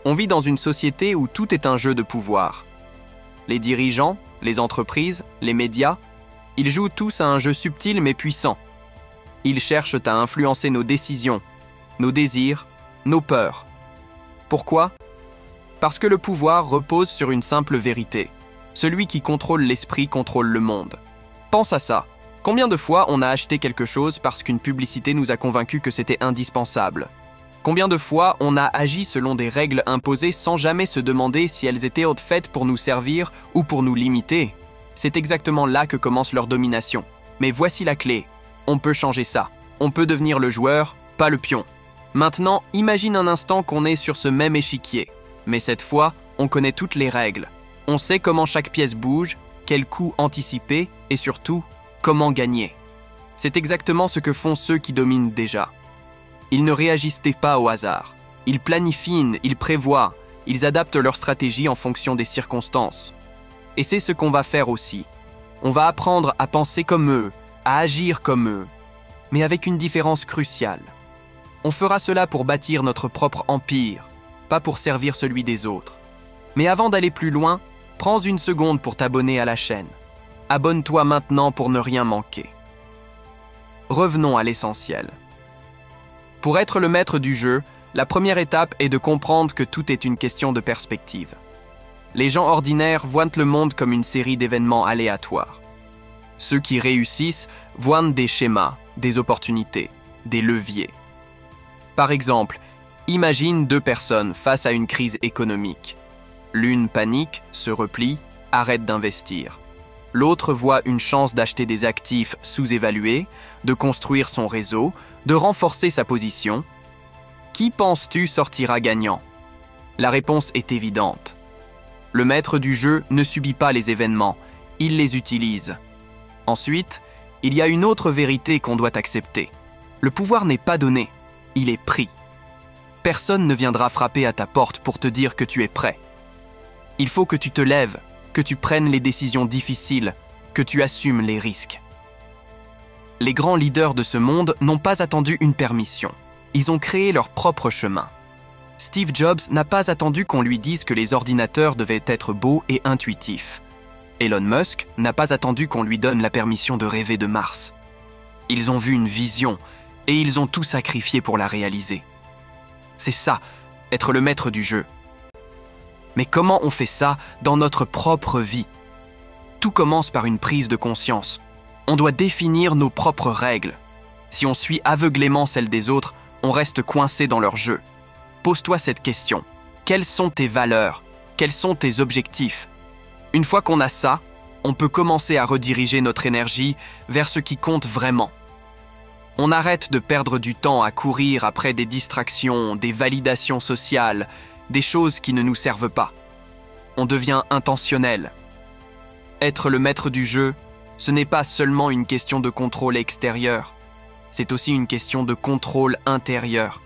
On vit dans une société où tout est un jeu de pouvoir. Les dirigeants, les entreprises, les médias, ils jouent tous à un jeu subtil mais puissant. Ils cherchent à influencer nos décisions, nos désirs, nos peurs. Pourquoi ? Parce que le pouvoir repose sur une simple vérité. Celui qui contrôle l'esprit contrôle le monde. Pense à ça. Combien de fois on a acheté quelque chose parce qu'une publicité nous a convaincus que c'était indispensable ? Combien de fois on a agi selon des règles imposées sans jamais se demander si elles étaient faites pour nous servir ou pour nous limiter ? C'est exactement là que commence leur domination. Mais voici la clé. On peut changer ça. On peut devenir le joueur, pas le pion. Maintenant, imagine un instant qu'on est sur ce même échiquier. Mais cette fois, on connaît toutes les règles. On sait comment chaque pièce bouge, quel coup anticiper et surtout, comment gagner. C'est exactement ce que font ceux qui dominent déjà. Ils ne réagissent pas au hasard. Ils planifient, ils prévoient, ils adaptent leur stratégie en fonction des circonstances. Et c'est ce qu'on va faire aussi. On va apprendre à penser comme eux, à agir comme eux, mais avec une différence cruciale. On fera cela pour bâtir notre propre empire, pas pour servir celui des autres. Mais avant d'aller plus loin, prends une seconde pour t'abonner à la chaîne. Abonne-toi maintenant pour ne rien manquer. Revenons à l'essentiel. Pour être le maître du jeu, la première étape est de comprendre que tout est une question de perspective. Les gens ordinaires voient le monde comme une série d'événements aléatoires. Ceux qui réussissent voient des schémas, des opportunités, des leviers. Par exemple, imagine deux personnes face à une crise économique. L'une panique, se replie, arrête d'investir. L'autre voit une chance d'acheter des actifs sous-évalués, de construire son réseau, de renforcer sa position. Qui penses-tu sortira gagnant ? La réponse est évidente. Le maître du jeu ne subit pas les événements, il les utilise. Ensuite, il y a une autre vérité qu'on doit accepter. Le pouvoir n'est pas donné, il est pris. Personne ne viendra frapper à ta porte pour te dire que tu es prêt. Il faut que tu te lèves, que tu prennes les décisions difficiles, que tu assumes les risques. Les grands leaders de ce monde n'ont pas attendu une permission. Ils ont créé leur propre chemin. Steve Jobs n'a pas attendu qu'on lui dise que les ordinateurs devaient être beaux et intuitifs. Elon Musk n'a pas attendu qu'on lui donne la permission de rêver de Mars. Ils ont vu une vision et ils ont tout sacrifié pour la réaliser. C'est ça, être le maître du jeu. Mais comment on fait ça dans notre propre vie ? Tout commence par une prise de conscience. On doit définir nos propres règles. Si on suit aveuglément celles des autres, on reste coincé dans leur jeu. Pose-toi cette question. Quelles sont tes valeurs ? Quels sont tes objectifs ? Une fois qu'on a ça, on peut commencer à rediriger notre énergie vers ce qui compte vraiment. On arrête de perdre du temps à courir après des distractions, des validations sociales, des choses qui ne nous servent pas. On devient intentionnel. Être le maître du jeu, ce n'est pas seulement une question de contrôle extérieur, c'est aussi une question de contrôle intérieur.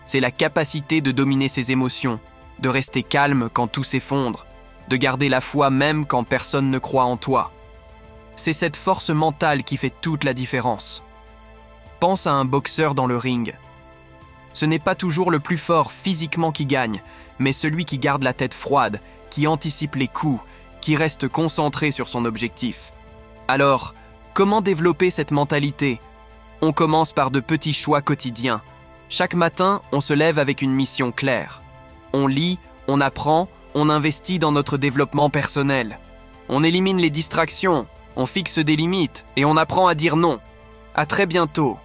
C'est la capacité de dominer ses émotions, de rester calme quand tout s'effondre, de garder la foi même quand personne ne croit en toi. C'est cette force mentale qui fait toute la différence. Pense à un boxeur dans le ring. Ce n'est pas toujours le plus fort physiquement qui gagne, mais celui qui garde la tête froide, qui anticipe les coups, qui reste concentré sur son objectif. Alors, comment développer cette mentalité ? On commence par de petits choix quotidiens. Chaque matin, on se lève avec une mission claire. On lit, on apprend, on investit dans notre développement personnel. On élimine les distractions, on fixe des limites et on apprend à dire non. À très bientôt.